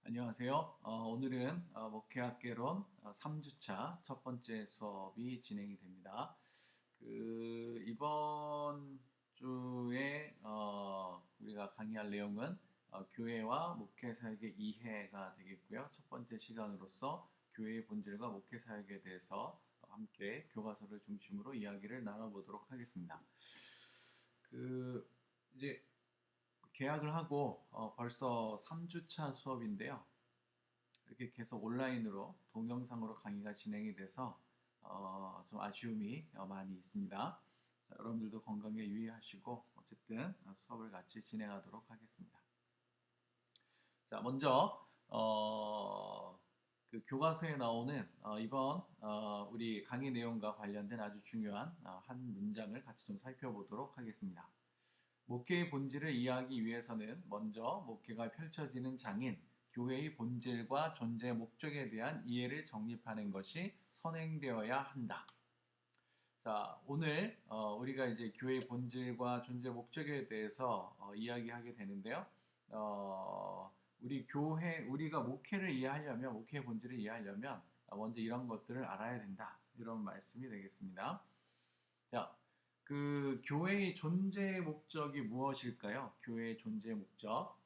안녕하세요. 오늘은 목회학개론 3주차 첫 번째 수업이 진행이 됩니다. 이번 주에 우리가 강의할 내용은 교회와 목회 사역의 이해가 되겠고요. 첫 번째 시간으로서 교회의 본질과 목회 사역에 대해서 함께 교과서를 중심으로 이야기를 나눠보도록 하겠습니다. 이제 계약을 하고 벌써 3주차 수업인데요. 이렇게 계속 온라인으로 동영상으로 강의가 진행이 돼서 좀 아쉬움이 많이 있습니다. 자, 여러분들도 건강에 유의하시고 어쨌든 수업을 같이 진행하도록 하겠습니다. 자, 먼저 교과서에 나오는 이번 우리 강의 내용과 관련된 아주 중요한 한 문장을 같이 좀 살펴보도록 하겠습니다. 목회의 본질을 이해하기 위해서는 먼저 목회가 펼쳐지는 장인, 교회의 본질과 존재 목적에 대한 이해를 정립하는 것이 선행되어야 한다. 자, 오늘 우리가 이제 교회의 본질과 존재 목적에 대해서 이야기하게 되는데요. 우리가 목회를 이해하려면, 목회의 본질을 이해하려면 먼저 이런 것들을 알아야 된다. 이런 말씀이 되겠습니다. 자, 교회의 존재 목적이 무엇일까요? 교회의 존재 목적.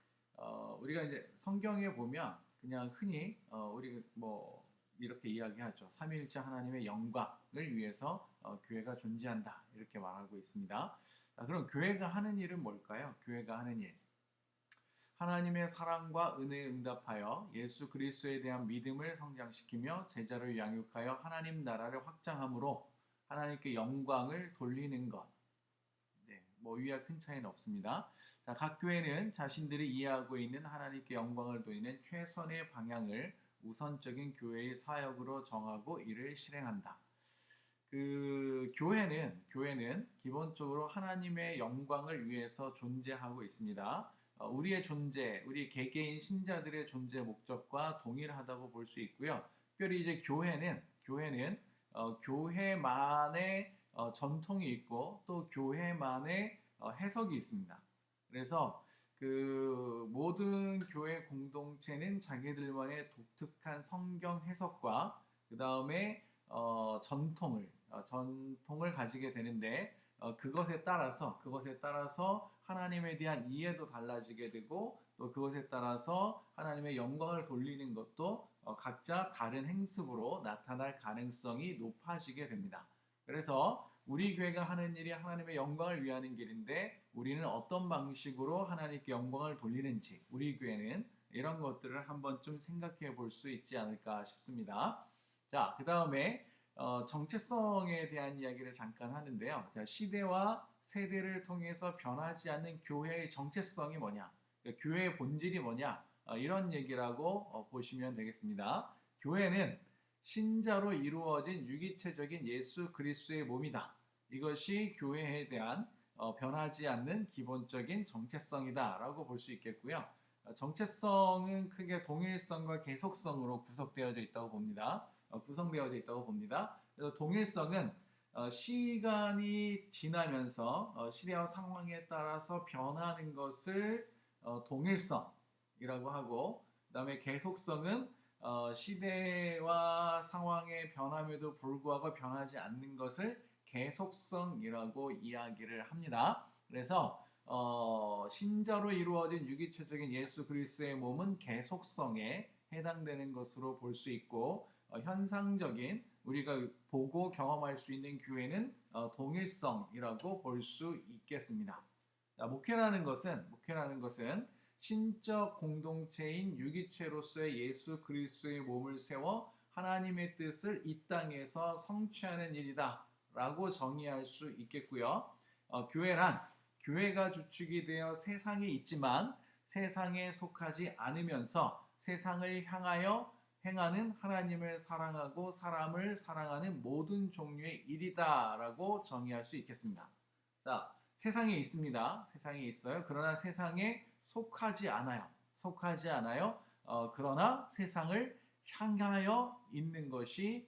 우리가 이제 성경에 보면 그냥 흔히 우리 뭐 이렇게 이야기하죠. 삼위일체 하나님의 영광을 위해서 교회가 존재한다. 이렇게 말하고 있습니다. 그럼 교회가 하는 일은 뭘까요? 교회가 하는 일. 하나님의 사랑과 은혜에 응답하여 예수 그리스도에 대한 믿음을 성장시키며 제자를 양육하여 하나님 나라를 확장함으로 하나님께 영광을 돌리는 것. 네, 뭐 위와 큰 차이는 없습니다. 자, 각 교회는 자신들이 이해하고 있는 하나님께 영광을 돌리는 최선의 방향을 우선적인 교회의 사역으로 정하고 이를 실행한다. 교회는 기본적으로 하나님의 영광을 위해서 존재하고 있습니다. 우리의 존재, 우리 개개인 신자들의 존재 목적과 동일하다고 볼 수 있고요. 특별히 이제 교회는 교회만의 전통이 있고 또 교회만의 해석이 있습니다. 그래서 모든 교회 공동체는 자기들만의 독특한 성경 해석과 그 다음에 전통을 가지게 되는데 그것에 따라서 하나님에 대한 이해도 달라지게 되고 또 그것에 따라서 하나님의 영광을 돌리는 것도 각자 다른 행습으로 나타날 가능성이 높아지게 됩니다. 그래서 우리 교회가 하는 일이 하나님의 영광을 위하는 길인데 우리는 어떤 방식으로 하나님께 영광을 돌리는지 우리 교회는 이런 것들을 한번쯤 생각해 볼 수 있지 않을까 싶습니다. 자, 그 다음에 정체성에 대한 이야기를 잠깐 하는데요. 자, 시대와 세대를 통해서 변하지 않는 교회의 정체성이 뭐냐? 그러니까 교회의 본질이 뭐냐? 이런 얘기라고 보시면 되겠습니다. 교회는 신자로 이루어진 유기체적인 예수 그리스도의 몸이다. 이것이 교회에 대한 변하지 않는 기본적인 정체성이다라고 볼 수 있겠고요. 정체성은 크게 동일성과 계속성으로 구성되어져 있다고 봅니다. 그래서 동일성은 시간이 지나면서 시대와 상황에 따라서 변하는 것을 동일성이라고 하고, 그다음에 계속성은 시대와 상황의 변함에도 불구하고 변하지 않는 것을 계속성이라고 이야기를 합니다. 그래서 신자로 이루어진 유기체적인 예수 그리스도의 몸은 계속성에 해당되는 것으로 볼 수 있고, 현상적인 우리가 보고 경험할 수 있는 교회는 동일성이라고 볼 수 있겠습니다. 목회라는 것은 신적 공동체인 유기체로서의 예수 그리스도의 몸을 세워 하나님의 뜻을 이 땅에서 성취하는 일이다 라고 정의할 수 있겠고요. 교회가 주축이 되어 세상에 있지만 세상에 속하지 않으면서 세상을 향하여 행하는 하나님을 사랑하고 사람을 사랑하는 모든 종류의 일이다 라고 정의할 수 있겠습니다. 자, 세상에 있습니다. 세상에 있어요. 그러나 세상에 속하지 않아요. 그러나 세상을 향하여 있는 것이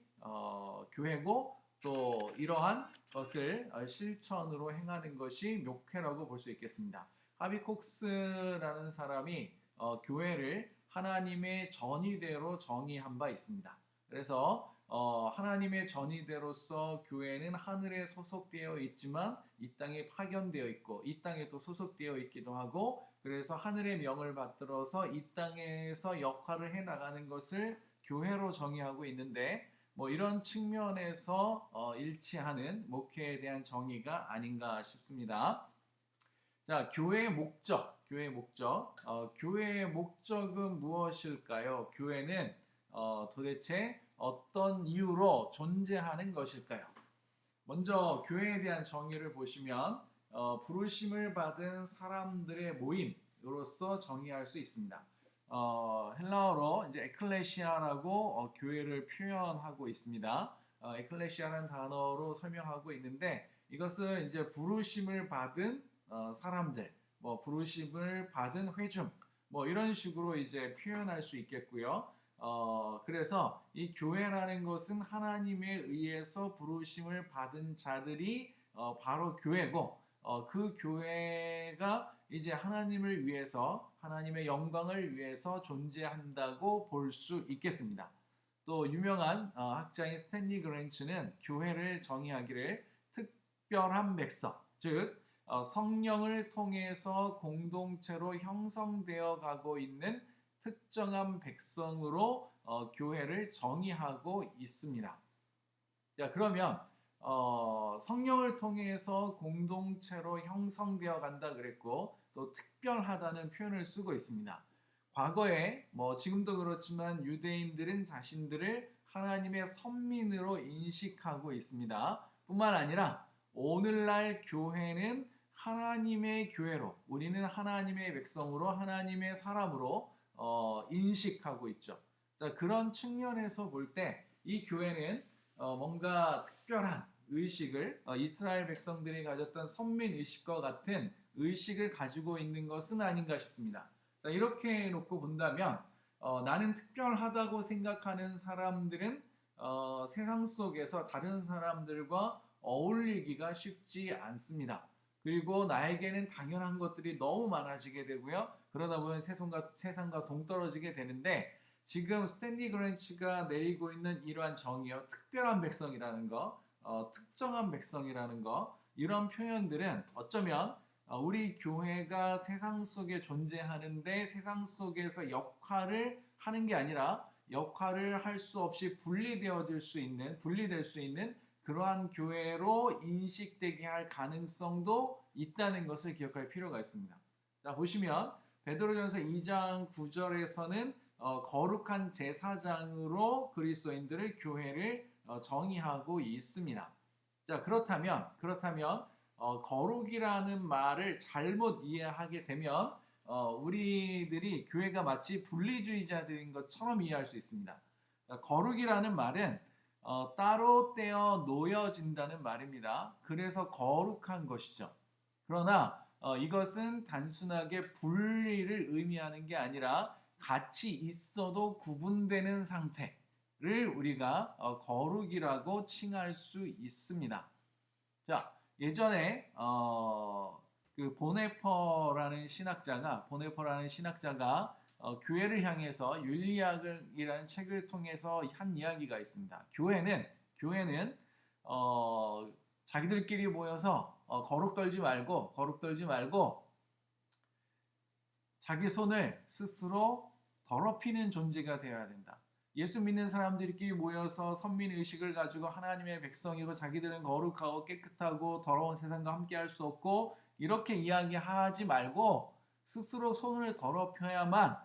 교회고, 또 이러한 것을 실천으로 행하는 것이 목회라고 볼 수 있겠습니다. 하비 콕스라는 사람이 교회를 하나님의 전위대로 정의한 바 있습니다. 그래서 하나님의 전위대로서 교회는 하늘에 소속되어 있지만 이 땅에 파견되어 있고 이 땅에 또 소속되어 있기도 하고, 그래서 하늘의 명을 받들어서 이 땅에서 역할을 해 나가는 것을 교회로 정의하고 있는데, 뭐 이런 측면에서 일치하는 목회에 대한 정의가 아닌가 싶습니다. 자, 교회의 목적은 무엇일까요? 교회는 도대체 어떤 이유로 존재하는 것일까요? 먼저 교회에 대한 정의를 보시면 부르심을 받은 사람들의 모임으로서 정의할 수 있습니다. 헬라어로 이제 에클레시아라고 교회를 표현하고 있습니다. 에클레시아라는 단어로 설명하고 있는데, 이것은 이제 부르심을 받은 사람들, 뭐 부르심을 받은 회중, 뭐 이런 식으로 이제 표현할 수 있겠고요. 그래서 이 교회라는 것은 하나님에 의해서 부르심을 받은 자들이 바로 교회고, 그 교회가 이제 하나님을 위해서, 하나님의 영광을 위해서 존재한다고 볼 수 있겠습니다. 또 유명한 학자인 스탠리 그랜츠는 교회를 정의하기를 특별한 백성, 즉 성령을 통해서 공동체로 형성되어 가고 있는 특정한 백성으로 교회를 정의하고 있습니다. 자, 그러면 성령을 통해서 공동체로 형성되어 간다 그랬고, 또 특별하다는 표현을 쓰고 있습니다. 과거에 뭐 지금도 그렇지만 유대인들은 자신들을 하나님의 선민으로 인식하고 있습니다. 뿐만 아니라 오늘날 교회는 하나님의 교회로, 우리는 하나님의 백성으로, 하나님의 사람으로 인식하고 있죠. 자, 그런 측면에서 볼 때 이 교회는 뭔가 특별한 의식을, 이스라엘 백성들이 가졌던 선민 의식과 같은 의식을 가지고 있는 것은 아닌가 싶습니다. 자, 이렇게 놓고 본다면 나는 특별하다고 생각하는 사람들은 세상 속에서 다른 사람들과 어울리기가 쉽지 않습니다. 그리고 나에게는 당연한 것들이 너무 많아지게 되고요. 그러다 보면 세상과 동떨어지게 되는데, 지금 스탠리 그랜치가 내리고 있는 이러한 정의요, 특별한 백성이라는 거, 특정한 백성이라는 거, 이런 표현들은 어쩌면 우리 교회가 세상 속에 존재하는데 세상 속에서 역할을 하는 게 아니라 역할을 할 수 없이 분리될 수 있는 그러한 교회로 인식되게 할 가능성도 있다는 것을 기억할 필요가 있습니다. 자, 보시면 베드로전서 2장 9절에서는 거룩한 제사장으로 그리스도인들을, 교회를 정의하고 있습니다. 자, 그렇다면 거룩이라는 말을 잘못 이해하게 되면 우리들이 교회가 마치 분리주의자들인 것처럼 이해할 수 있습니다. 자, 거룩이라는 말은 따로 떼어 놓여진다는 말입니다. 그래서 거룩한 것이죠. 그러나 이것은 단순하게 분리를 의미하는 게 아니라 같이 있어도 구분되는 상태를 우리가 거룩이라고 칭할 수 있습니다. 자, 예전에 그 보네퍼라는 신학자가 교회를 향해서 윤리학이라는 책을 통해서 한 이야기가 있습니다. 교회는 자기들끼리 모여서 거룩 떨지 말고 자기 손을 스스로 더럽히는 존재가 되어야 된다. 예수 믿는 사람들끼리 모여서 선민의식을 가지고 하나님의 백성이고 자기들은 거룩하고 깨끗하고 더러운 세상과 함께할 수 없고 이렇게 이야기하지 말고, 스스로 손을 더럽혀야만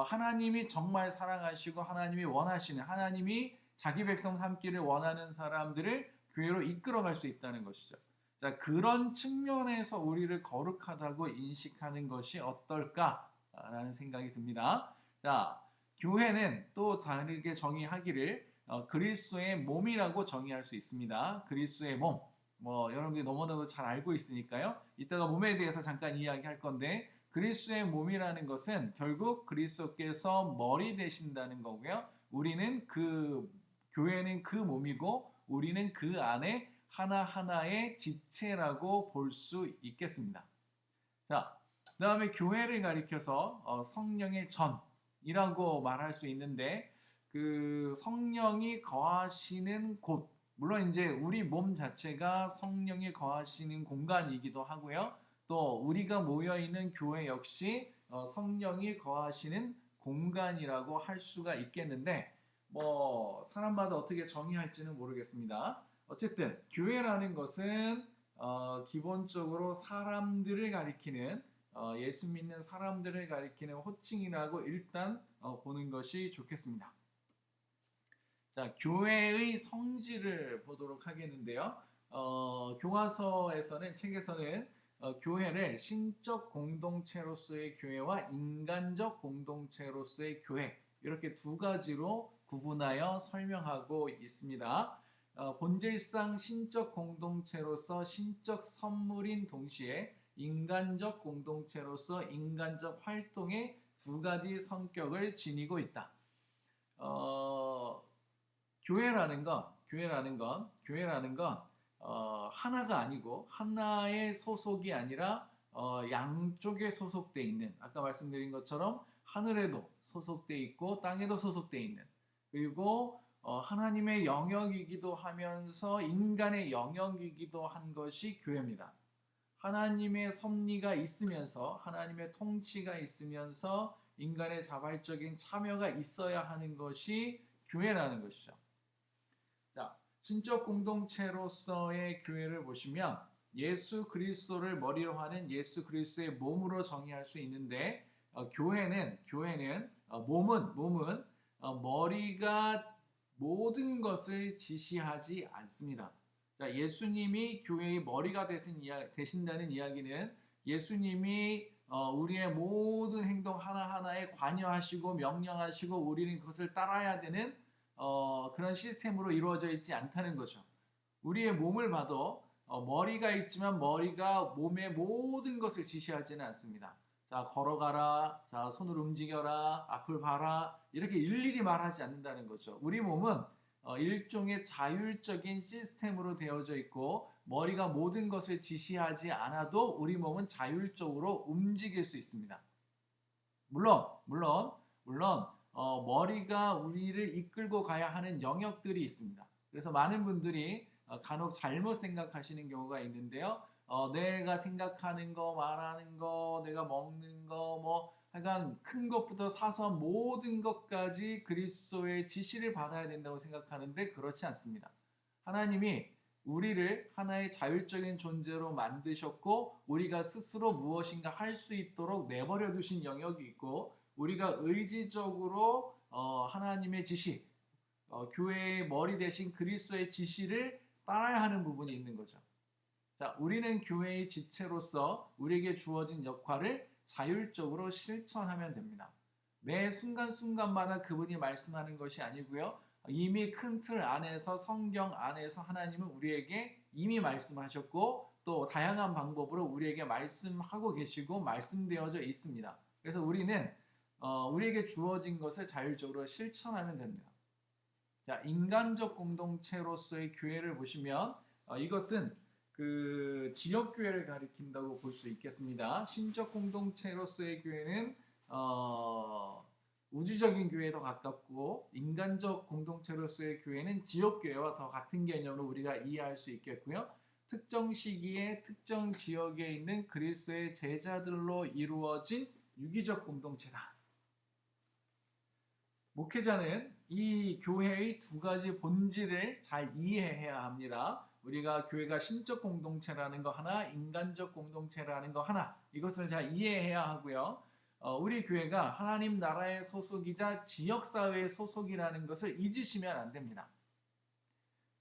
하나님이 정말 사랑하시고 하나님이 자기 백성 삼기를 원하는 사람들을 교회로 이끌어갈 수 있다는 것이죠. 자, 그런 측면에서 우리를 거룩하다고 인식하는 것이 어떨까라는 생각이 듭니다. 자, 교회는 또 다르게 정의하기를 그리스도의 몸이라고 정의할 수 있습니다. 그리스도의 몸. 뭐 여러분들이 너무나도 잘 알고 있으니까요. 이따가 몸에 대해서 잠깐 이야기할 건데, 그리스도의 몸이라는 것은 결국 그리스도께서 머리 되신다는 거고요. 교회는 그 몸이고 우리는 그 안에 하나하나의 지체라고 볼 수 있겠습니다. 자, 그 다음에 교회를 가리켜서 성령의 전, 곳이라고 말할 수 있는데 그 성령이 거하시는 곳, 물론 이제 우리 몸 자체가 성령이 거하시는 공간이기도 하고요. 또 우리가 모여 있는 교회 역시 성령이 거하시는 공간이라고 할 수가 있겠는데 뭐 사람마다 어떻게 정의할지는 모르겠습니다. 어쨌든 교회라는 것은 기본적으로 사람들을 가리키는 예수 믿는 사람들을 가리키는 호칭이라고 일단 보는 것이 좋겠습니다. 자, 교회의 성질을 보도록 하겠는데요. 교화서에서는 책에서는 교회를 신적 공동체로서의 교회와 인간적 공동체로서의 교회 이렇게 두 가지로 구분하여 설명하고 있습니다. 본질상 신적 공동체로서 신적 선물인 동시에 인간적 공동체로서 인간적 활동의 두 가지 성격을 지니고 있다. 교회라는 건 하나가 아니고 하나의 소속이 아니라 양쪽에 소속돼 있는 아까 말씀드린 것처럼 하늘에도 소속돼 있고 땅에도 소속돼 있는 그리고 하나님의 영역이기도 하면서 인간의 영역이기도 한 것이 교회입니다. 하나님의 섭리가 있으면서 하나님의 통치가 있으면서 인간의 자발적인 참여가 있어야 하는 것이 교회라는 것이죠. 자, 신적 공동체로서의 교회를 보시면 예수 그리스도를 머리로 하는 예수 그리스도의 몸으로 정의할 수 있는데 교회는 몸은 머리가 모든 것을 지시하지 않습니다. 자, 예수님이 교회의 머리가 되신다는 이야기는 예수님이 우리의 모든 행동 하나하나에 관여하시고 명령하시고 우리는 그것을 따라야 되는 그런 시스템으로 이루어져 있지 않다는 거죠. 우리의 몸을 봐도 머리가 있지만 머리가 몸의 모든 것을 지시하지는 않습니다. 자, 걸어가라, 자, 손을 움직여라, 앞을 봐라 이렇게 일일이 말하지 않는다는 거죠. 우리 몸은 일종의 자율적인 시스템으로 되어져 있고 머리가 모든 것을 지시하지 않아도 우리 몸은 자율적으로 움직일 수 있습니다. 물론 머리가 우리를 이끌고 가야 하는 영역들이 있습니다. 그래서 많은 분들이 간혹 잘못 생각하시는 경우가 있는데요. 내가 생각하는 거, 말하는 거, 내가 먹는 거, 뭐 하여간 큰 것부터 사소한 모든 것까지 그리스도의 지시를 받아야 된다고 생각하는데 그렇지 않습니다. 하나님이 우리를 하나의 자율적인 존재로 만드셨고 우리가 스스로 무엇인가 할 수 있도록 내버려 두신 영역이 있고 우리가 의지적으로 하나님의 지시, 교회의 머리 대신 그리스도의 지시를 따라야 하는 부분이 있는 거죠. 자, 우리는 교회의 지체로서 우리에게 주어진 역할을 자율적으로 실천하면 됩니다. 매 순간순간마다 그분이 말씀하는 것이 아니고요. 이미 큰 틀 안에서 성경 안에서 하나님은 우리에게 이미 말씀하셨고 또 다양한 방법으로 우리에게 말씀하고 계시고 말씀되어져 있습니다. 그래서 우리는 우리에게 주어진 것을 자율적으로 실천하면 됩니다. 자, 인간적 공동체로서의 교회를 보시면 이것은 그 지역교회를 가리킨다고 볼 수 있겠습니다. 신적 공동체로서의 교회는 우주적인 교회에 더 가깝고 인간적 공동체로서의 교회는 지역교회와 더 같은 개념으로 우리가 이해할 수 있겠고요. 특정 시기에 특정 지역에 있는 그리스도의 제자들로 이루어진 유기적 공동체다. 목회자는 이 교회의 두 가지 본질을 잘 이해해야 합니다. 우리가 교회가 신적 공동체라는 거 하나, 인간적 공동체라는 거 하나, 이것을 잘 이해해야 하고요. 우리 교회가 하나님 나라의 소속이자 지역사회의 소속이라는 것을 잊으시면 안 됩니다.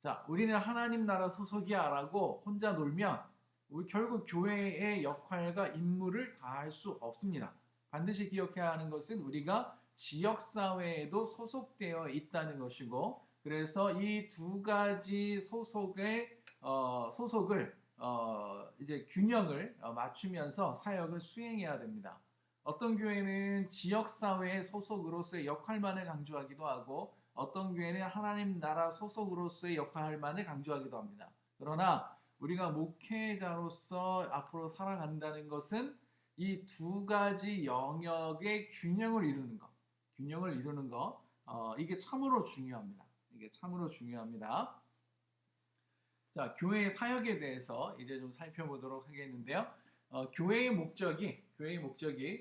자, 우리는 하나님 나라 소속이야 라고 혼자 놀면 우리 결국 교회의 역할과 임무를 다할 수 없습니다. 반드시 기억해야 하는 것은 우리가 지역사회에도 소속되어 있다는 것이고 그래서 이 두 가지 소속을 이제 균형을 맞추면서 사역을 수행해야 됩니다. 어떤 교회는 지역사회의 소속으로서의 역할만을 강조하기도 하고 어떤 교회는 하나님 나라 소속으로서의 역할만을 강조하기도 합니다. 그러나 우리가 목회자로서 앞으로 살아간다는 것은 이 두 가지 영역의 균형을 이루는 것. 균형을 이루는 거, 이게 참으로 중요합니다. 이게 참으로 중요합니다. 자, 교회의 사역에 대해서 이제 좀 살펴보도록 하겠는데요. 교회의 목적이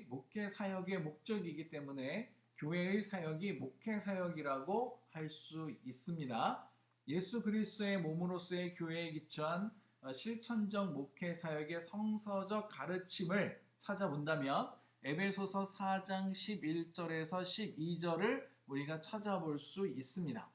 목회 사역의 목적이기 때문에 교회의 사역이 목회 사역이라고 할 수 있습니다. 예수 그리스도의 몸으로서의 교회에 기초한 실천적 목회 사역의 성서적 가르침을 찾아본다면 에베소서 4장 11절에서 12절을 우리가 찾아볼 수 있습니다.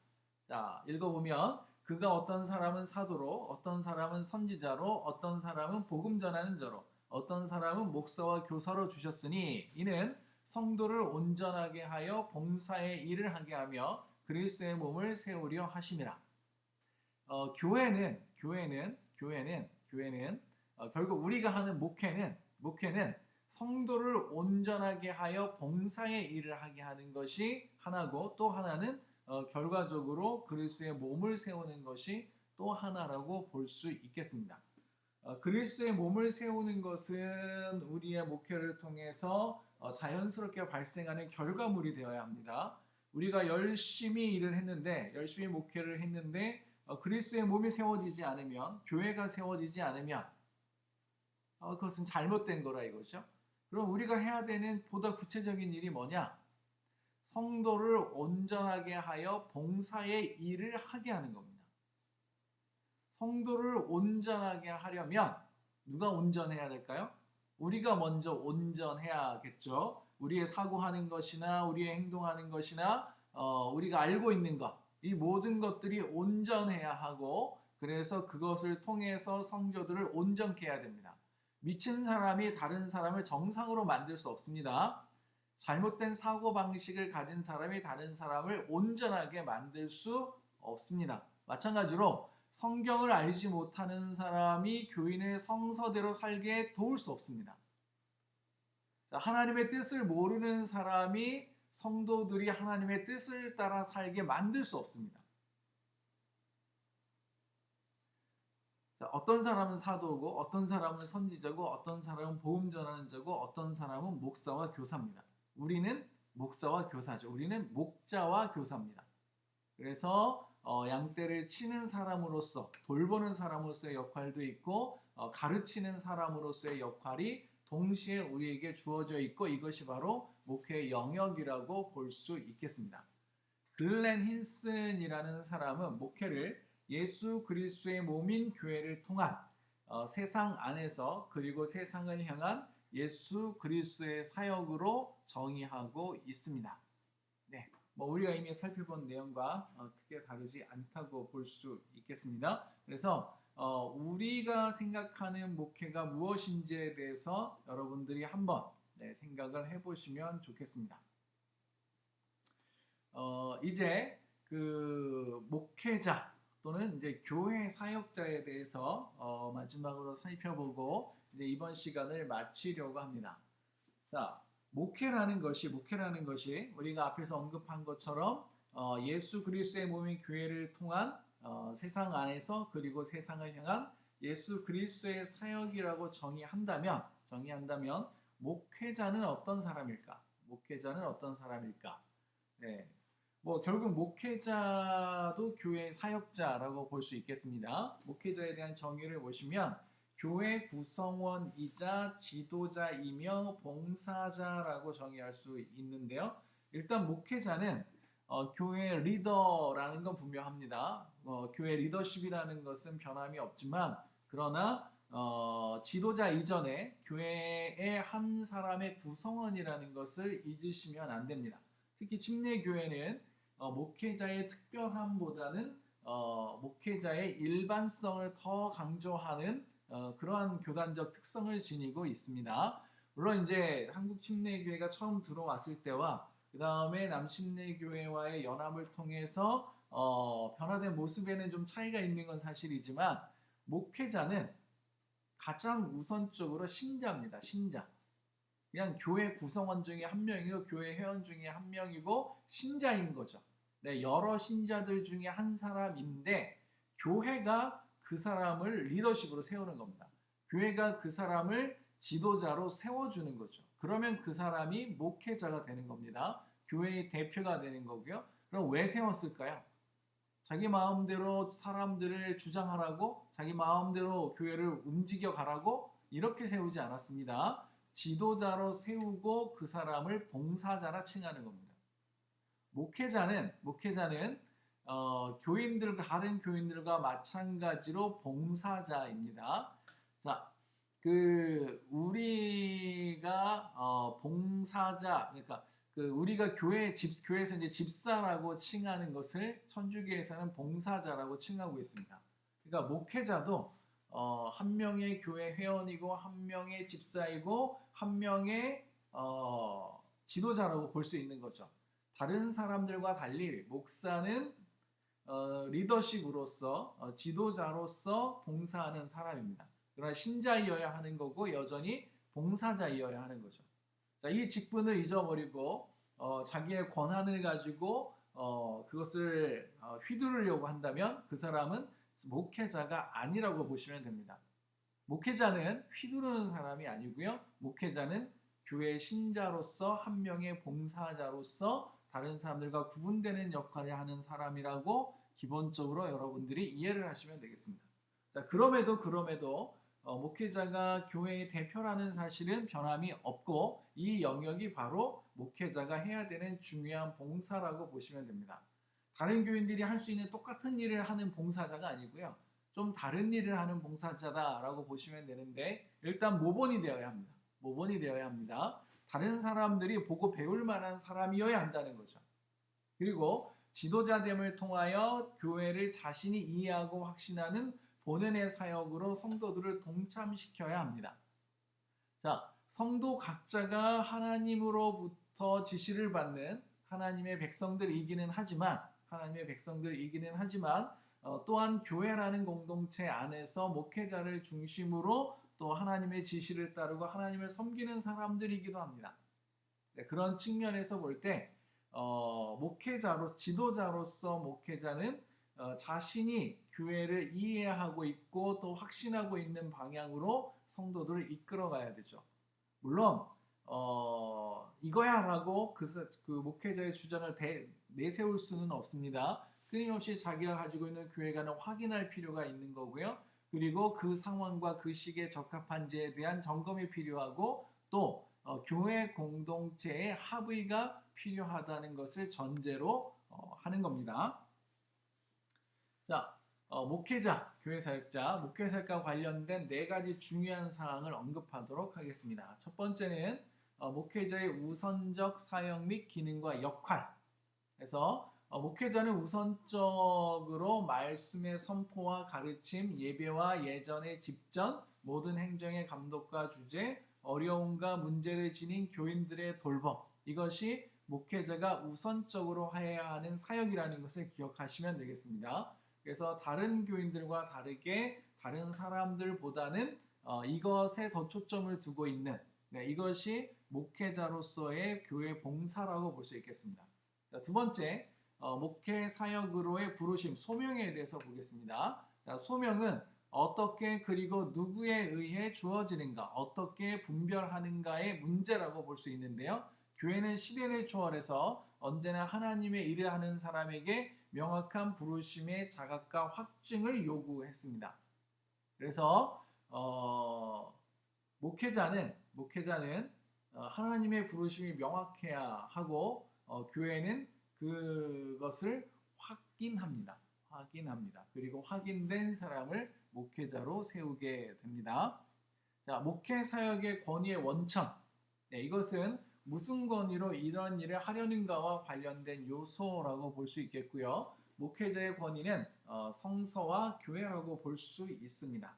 자, 읽어보면 그가 어떤 사람은 사도로, 어떤 사람은 선지자로, 어떤 사람은 복음 전하는 자로, 어떤 사람은 목사와 교사로 주셨으니 이는 성도를 온전하게 하여 봉사의 일을 하게 하며 그리스도의 몸을 세우려 하심이라. 교회는 결국 우리가 하는 목회는 성도를 온전하게 하여 봉사의 일을 하게 하는 것이 하나고, 또 하나는 결과적으로 그리스도의 몸을 세우는 것이 또 하나라고 볼 수 있겠습니다. 그리스도의 몸을 세우는 것은 우리의 목회를 통해서 자연스럽게 발생하는 결과물이 되어야 합니다. 우리가 열심히 일을 했는데, 열심히 목회를 했는데 그리스도의 몸이 세워지지 않으면, 교회가 세워지지 않으면 그것은 잘못된 거라 이거죠. 그럼 우리가 해야 되는 보다 구체적인 일이 뭐냐? 성도를 온전하게 하여 봉사의 일을 하게 하는 겁니다. 성도를 온전하게 하려면 누가 온전해야 될까요? 우리가 먼저 온전해야겠죠. 우리의 사고하는 것이나 우리의 행동하는 것이나 우리가 알고 있는 것, 이 모든 것들이 온전해야 하고, 그래서 그것을 통해서 성도들을 온전케 해야 됩니다. 미친 사람이 다른 사람을 정상으로 만들 수 없습니다. 잘못된 사고방식을 가진 사람이 다른 사람을 온전하게 만들 수 없습니다. 마찬가지로 성경을 알지 못하는 사람이 교인을 성서대로 살게 도울 수 없습니다. 하나님의 뜻을 모르는 사람이 성도들이 하나님의 뜻을 따라 살게 만들 수 없습니다. 어떤 사람은 사도고, 어떤 사람은 선지자고, 어떤 사람은 복음 전하는 자고, 어떤 사람은 목사와 교사입니다. 우리는 목사와 교사죠. 우리는 목자와 교사입니다. 그래서 양떼를 치는 사람으로서, 돌보는 사람으로서의 역할도 있고, 가르치는 사람으로서의 역할이 동시에 우리에게 주어져 있고, 이것이 바로 목회의 영역이라고 볼 수 있겠습니다. 글렌 힌슨이라는 사람은 목회를 예수 그리스도의 몸인 교회를 통한 세상 안에서, 그리고 세상을 향한 예수 그리스도의 사역으로 정의하고 있습니다. 네, 우리가 이미 살펴본 내용과 크게 다르지 않다고 볼 수 있겠습니다. 그래서 우리가 생각하는 목회가 무엇인지에 대해서 여러분들이 한번 생각을 해보시면 좋겠습니다. 이제 그 목회자 또는 이제 교회 사역자에 대해서 마지막으로 살펴보고 이제 이번 시간을 마치려고 합니다. 자, 목회라는 것이 우리가 앞에서 언급한 것처럼 예수 그리스도의 몸인 교회를 통한 세상 안에서, 그리고 세상을 향한 예수 그리스도의 사역이라고 정의한다면 목회자는 어떤 사람일까? 네. 결국 목회자도 교회 사역자라고 볼 수 있겠습니다. 목회자에 대한 정의를 보시면 교회 구성원이자 지도자이며 봉사자라고 정의할 수 있는데요. 일단 목회자는 교회 리더라는 건 분명합니다. 교회 리더십이라는 것은 변함이 없지만, 그러나 지도자 이전에 교회의 한 사람의 구성원이라는 것을 잊으시면 안 됩니다. 특히 침례교회는 목회자의 특별함보다는 목회자의 일반성을 더 강조하는 그러한 교단적 특성을 지니고 있습니다. 물론 이제 한국 침례교회가 처음 들어왔을 때와 그 다음에 남침례교회와의 연합을 통해서 변화된 모습에는 좀 차이가 있는 건 사실이지만, 목회자는 가장 우선적으로 신자입니다. 신자. 그냥 교회 구성원 중에 한 명이고, 교회 회원 중에 한 명이고, 신자인 거죠. 네, 여러 신자들 중에 한 사람인데 교회가 그 사람을 리더십으로 세우는 겁니다. 교회가 그 사람을 지도자로 세워주는 거죠. 그러면 그 사람이 목회자가 되는 겁니다. 교회의 대표가 되는 거고요. 그럼 왜 세웠을까요? 자기 마음대로 사람들을 주장하라고, 자기 마음대로 교회를 움직여 가라고 이렇게 세우지 않았습니다. 지도자로 세우고 그 사람을 봉사자라 칭하는 겁니다. 목회자는 교인들과 다른 교인들과 마찬가지로 봉사자입니다. 자, 우리가 봉사자, 그러니까 우리가 교회에서 이제 집사라고 칭하는 것을 천주교에서는 봉사자라고 칭하고 있습니다. 그러니까 목회자도 한 명의 교회 회원이고 한 명의 집사이고 한 명의 지도자라고 볼 수 있는 거죠. 다른 사람들과 달리 목사는 리더십으로서 지도자로서 봉사하는 사람입니다. 그러나 신자이어야 하는 거고 여전히 봉사자이어야 하는 거죠. 자, 이 직분을 잊어버리고 자기의 권한을 가지고 그것을 휘두르려고 한다면 그 사람은 목회자가 아니라고 보시면 됩니다. 목회자는 휘두르는 사람이 아니고요. 목회자는 교회 신자로서 한 명의 봉사자로서 다른 사람들과 구분되는 역할을 하는 사람이라고 기본적으로 여러분들이 이해를 하시면 되겠습니다. 자, 그럼에도 목회자가 교회의 대표라는 사실은 변함이 없고 이 영역이 바로 목회자가 해야 되는 중요한 봉사라고 보시면 됩니다. 다른 교인들이 할 수 있는 똑같은 일을 하는 봉사자가 아니고요. 좀 다른 일을 하는 봉사자다라고 보시면 되는데 일단 모본이 되어야 합니다. 모본이 되어야 합니다. 다른 사람들이 보고 배울 만한 사람이어야 한다는 거죠. 그리고 지도자됨을 통하여 교회를 자신이 이해하고 확신하는 본연의 사역으로 성도들을 동참시켜야 합니다. 자, 성도 각자가 하나님으로부터 지시를 받는 하나님의 백성들이기는 하지만 또한 교회라는 공동체 안에서 목회자를 중심으로 또 하나님의 지시를 따르고 하나님을 섬기는 사람들이기도 합니다. 네, 그런 측면에서 볼 때 지도자로서 목회자는 자신이 교회를 이해하고 있고 또 확신하고 있는 방향으로 성도들을 이끌어가야 되죠. 물론 이거야라고 그 목회자의 주장을 내세울 수는 없습니다. 끊임없이 자기가 가지고 있는 교회관을 확인할 필요가 있는 거고요. 그리고 그 상황과 그 시기에 적합한지에 대한 점검이 필요하고 또 교회 공동체의 합의가 필요하다는 것을 전제로 하는 겁니다. 자, 목회자, 교회 사역자, 목회 사역과 관련된 4가지 중요한 사항을 언급하도록 하겠습니다. 첫 번째는 목회자의 우선적 사역 및 기능과 역할. 그래서 목회자는 우선적으로 말씀의 선포와 가르침, 예배와 예전의 집전, 모든 행정의 감독과 주재, 어려움과 문제를 지닌 교인들의 돌봄. 이것이 목회자가 우선적으로 해야 하는 사역이라는 것을 기억하시면 되겠습니다. 그래서 다른 교인들과 다르게 다른 사람들보다는 이것에 더 초점을 두고 있는 이것이 목회자로서의 교회 봉사라고 볼 수 있겠습니다. 자, 두 번째, 목회 사역으로의 부르심, 소명에 대해서 보겠습니다. 자, 소명은 어떻게 그리고 누구에 의해 주어지는가, 어떻게 분별하는가의 문제라고 볼 수 있는데요. 교회는 시대를 초월해서 언제나 하나님의 일을 하는 사람에게 명확한 부르심의 자각과 확증을 요구했습니다. 그래서 목회자는 하나님의 부르심이 명확해야 하고 교회는 그것을 확인합니다. 그리고 확인된 사람을 목회자로 세우게 됩니다. 자, 목회 사역의 권위의 원천. 이것은 무슨 권위로 이런 일을 하려는가와 관련된 요소라고 볼 수 있겠고요. 목회자의 권위는 성서와 교회라고 볼 수 있습니다.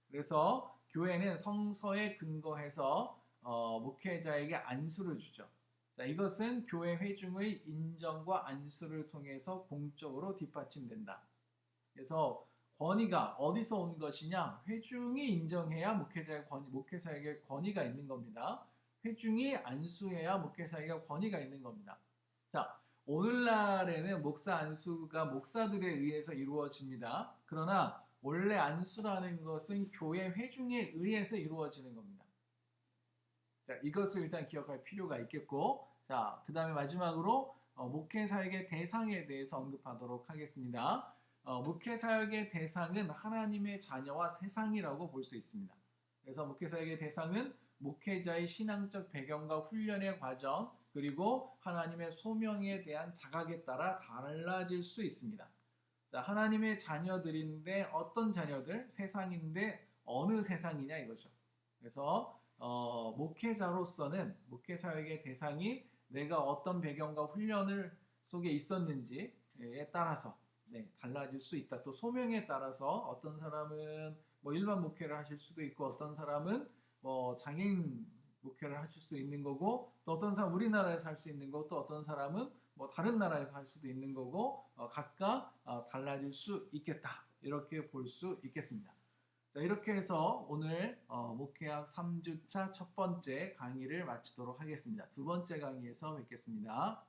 그래서 교회는 성서에 근거해서 목회자에게 안수를 주죠. 자, 이것은 교회 회중의 인정과 안수를 통해서 공적으로 뒷받침된다. 그래서 권위가 어디서 온 것이냐? 회중이 인정해야 목회자에게 권위가 있는 겁니다. 회중이 안수해야 목회자에게 권위가 있는 겁니다. 자, 오늘날에는 목사 안수가 목사들에 의해서 이루어집니다. 그러나 원래 안수라는 것은 교회 회중에 의해서 이루어지는 겁니다. 자, 이것을 일단 기억할 필요가 있겠고, 자, 그 다음에 마지막으로 목회 사역의 대상에 대해서 언급하도록 하겠습니다. 목회 사역의 대상은 하나님의 자녀와 세상이라고 볼 수 있습니다. 그래서 목회 사역의 대상은 목회자의 신앙적 배경과 훈련의 과정, 그리고 하나님의 소명에 대한 자각에 따라 달라질 수 있습니다. 자, 하나님의 자녀들인데 어떤 자녀들? 세상인데 어느 세상이냐 이거죠. 그래서 목회자로서는 목회 사역의 대상이 내가 어떤 배경과 훈련을 속에 있었는지에 따라서 달라질 수 있다. 또 소명에 따라서 어떤 사람은 뭐 일반 목회를 하실 수도 있고 어떤 사람은 뭐 장애인 목회를 하실 수 있는 거고 또 어떤 사람 우리나라에서 할 수 있는 거고 또 어떤 사람은 뭐 다른 나라에서 할 수도 있는 거고 각각 달라질 수 있겠다. 이렇게 볼 수 있겠습니다. 자, 이렇게 해서 오늘 목회학 3주차 첫 번째 강의를 마치도록 하겠습니다. 두 번째 강의에서 뵙겠습니다.